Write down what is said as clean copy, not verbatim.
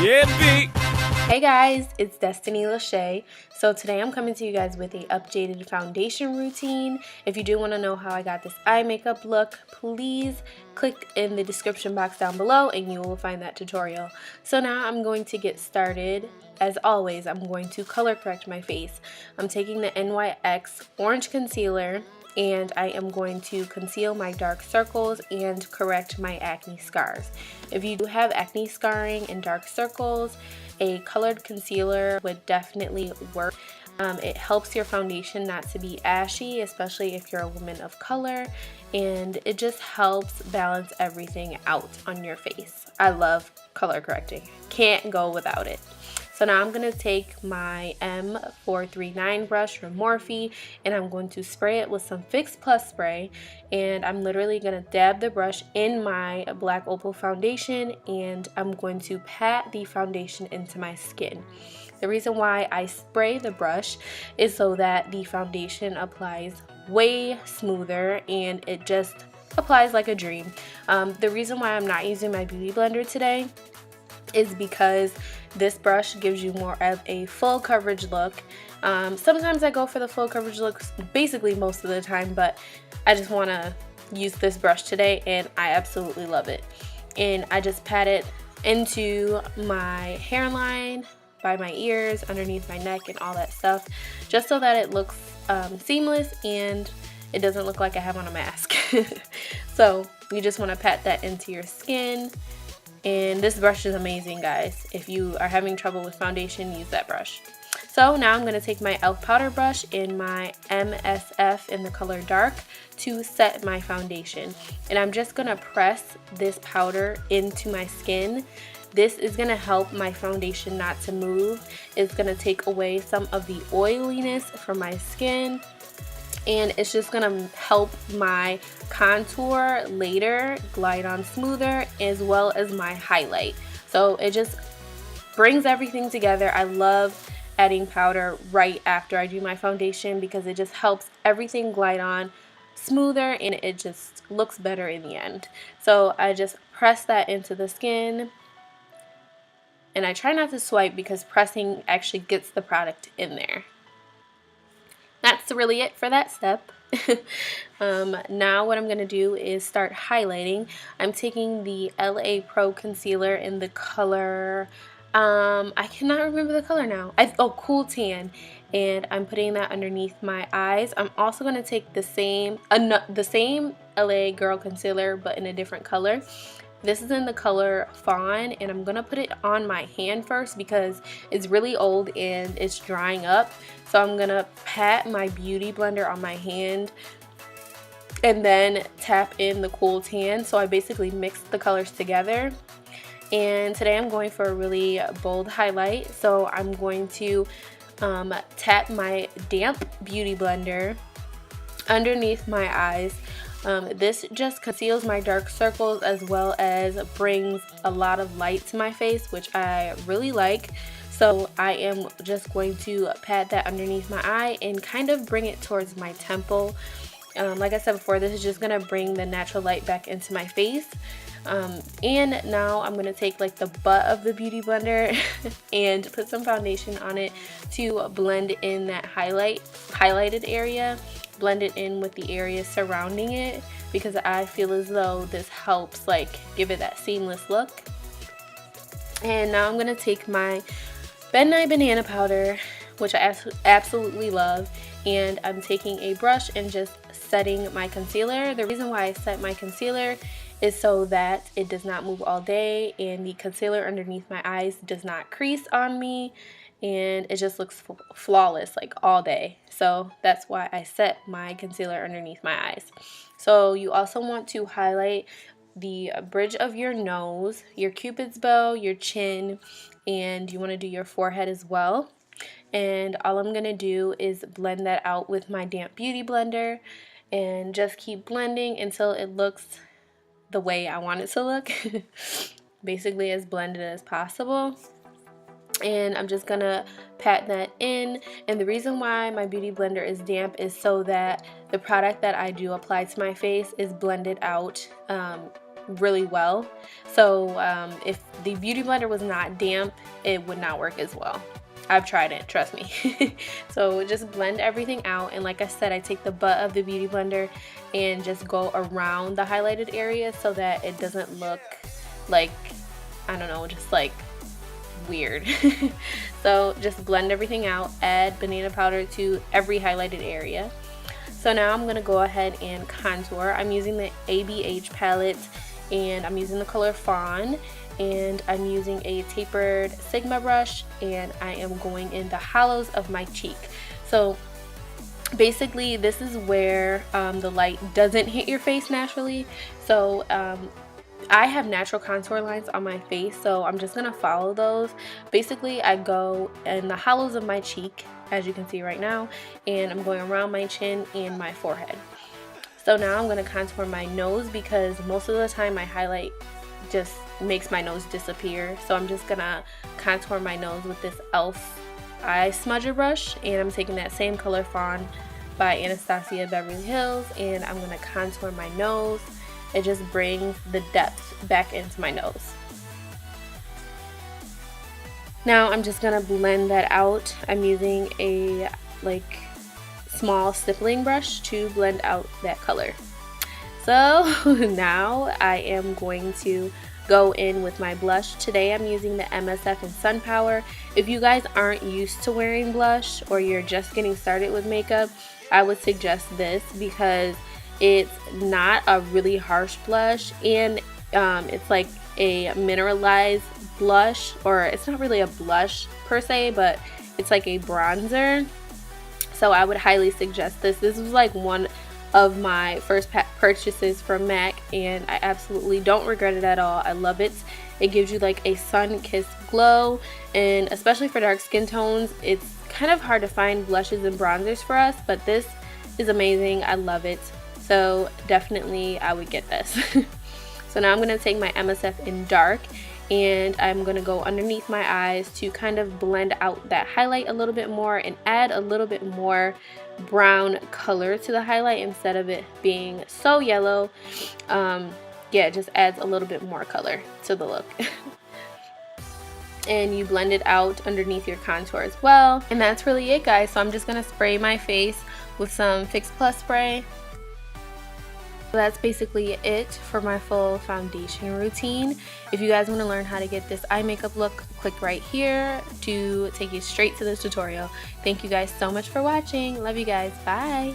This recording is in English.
Yeah, B. Hey guys, it's Destiny Lashae. So today I'm coming to you guys with a updated foundation routine. If you do want to know how I got this eye makeup look, please click in the description box down below and you will find that tutorial. So now I'm going to get started. As always, I'm going to color correct my face. I'm taking the NYX orange concealer and I am going to conceal my dark circles and correct my acne scars. If you do have acne scarring and dark circles, a colored concealer would definitely work. It helps your foundation not to be ashy, especially if you're a woman of color, and it just helps balance everything out on your face. I love color correcting. Can't go without it. So now I'm going to take my M439 brush from Morphe and I'm going to spray it with some Fix Plus spray, and I'm literally going to dab the brush in my black opal foundation and I'm going to pat the foundation into my skin. The reason why I spray the brush is so that the foundation applies way smoother and it just applies like a dream. The reason why I'm not using my beauty blender today is because this brush gives you more of a full coverage look. Sometimes I go for the full coverage look, basically most of the time, but I just want to use this brush today and I absolutely love it. And I just pat it into my hairline, by my ears, underneath my neck and all that stuff, just so that it looks seamless and it doesn't look like I have on a mask. So you just want to pat that into your skin. And this brush is amazing, guys. If you are having trouble with foundation, use that brush. So now I'm going to take my e.l.f. powder brush in my MSF in the color dark to set my foundation. And I'm just going to press this powder into my skin. This is going to help my foundation not to move. It's going to take away some of the oiliness from my skin. And it's just gonna help my contour later glide on smoother, as well as my highlight. So it just brings everything together. I love adding powder right after I do my foundation because it just helps everything glide on smoother and it just looks better in the end. So I just press that into the skin and I try not to swipe because pressing actually gets the product in there. That's really it for that step. Now what I'm going to do is start highlighting. I'm taking the LA Pro concealer in the color, I cannot remember the color now. Cool Tan. And I'm putting that underneath my eyes. I'm also going to take the same LA Girl concealer but in a different color. This is in the color Fawn, and I'm going to put it on my hand first because it's really old and it's drying up. So I'm going to pat my beauty blender on my hand and then tap in the Cool Tan. So I basically mixed the colors together. And today I'm going for a really bold highlight. So I'm going to tap my damp beauty blender underneath my eyes. This just conceals my dark circles as well as brings a lot of light to my face, which I really like. So I am just going to pat that underneath my eye and kind of bring it towards my temple. Like I said before, this is just going to bring the natural light back into my face. And now I'm going to take like the butt of the beauty blender and put some foundation on it to blend in that highlighted area. Blend it in with the area surrounding it because I feel as though this helps like give it that seamless look. And now I'm going to take my Midnight Banana powder, which I absolutely love, and I'm taking a brush and just setting my concealer. The reason why I set my concealer is so that it does not move all day and the concealer underneath my eyes does not crease on me and it just looks flawless like all day. So that's why I set my concealer underneath my eyes. So you also want to highlight the bridge of your nose, your cupid's bow, your chin, and you want to do your forehead as well. And all I'm going to do is blend that out with my damp beauty blender and just keep blending until it looks the way I want it to look. Basically as blended as possible. And I'm just gonna pat that in, and the reason why my beauty blender is damp is so that the product that I do apply to my face is blended out really well. So if the Beauty Blender was not damp, it would not work as well. I've tried it, trust me. So just blend everything out, and like I said, I take the butt of the Beauty Blender and just go around the highlighted area so that it doesn't look like, I don't know, just like weird. So just blend everything out, add banana powder to every highlighted area. So now I'm gonna go ahead and contour. I'm using the ABH palette, and I'm using the color Fawn, and I'm using a tapered Sigma brush, and I am going in the hollows of my cheek. So basically this is where the light doesn't hit your face naturally. So I have natural contour lines on my face, so I'm just gonna follow those. Basically I go in the hollows of my cheek, as you can see right now, and I'm going around my chin and my forehead. So now I'm gonna contour my nose, because most of the time my highlight just makes my nose disappear. So I'm just gonna contour my nose with this e.l.f. eye smudger brush, and I'm taking that same color Fawn by Anastasia Beverly Hills, and I'm gonna contour my nose. It just brings the depth back into my nose. Now I'm just gonna blend that out. I'm using a small stippling brush to blend out that color. So now I am going to go in with my blush. Today I'm using the MSF in Sun Power. If you guys aren't used to wearing blush, or you're just getting started with makeup, I would suggest this, because it's not a really harsh blush, and it's like a mineralized blush, or it's not really a blush per se, but it's like a bronzer. So I would highly suggest this. This was like one of my first purchases from MAC, and I absolutely don't regret it at all. I love it. It gives you like a sun-kissed glow, and especially for dark skin tones, it's kind of hard to find blushes and bronzers for us, but this is amazing. I love it. So definitely I would get this. So now I'm going to take my MSF in dark, and I'm going to go underneath my eyes to kind of blend out that highlight a little bit more and add a little bit more brown color to the highlight instead of it being so yellow. Yeah, it just adds a little bit more color to the look. And you blend it out underneath your contour as well. And that's really it, guys. So I'm just going to spray my face with some Fix Plus spray. So that's basically it for my full foundation routine. If you guys want to learn how to get this eye makeup look, click right here to take you straight to this tutorial. Thank you guys so much for watching. Love you guys. Bye.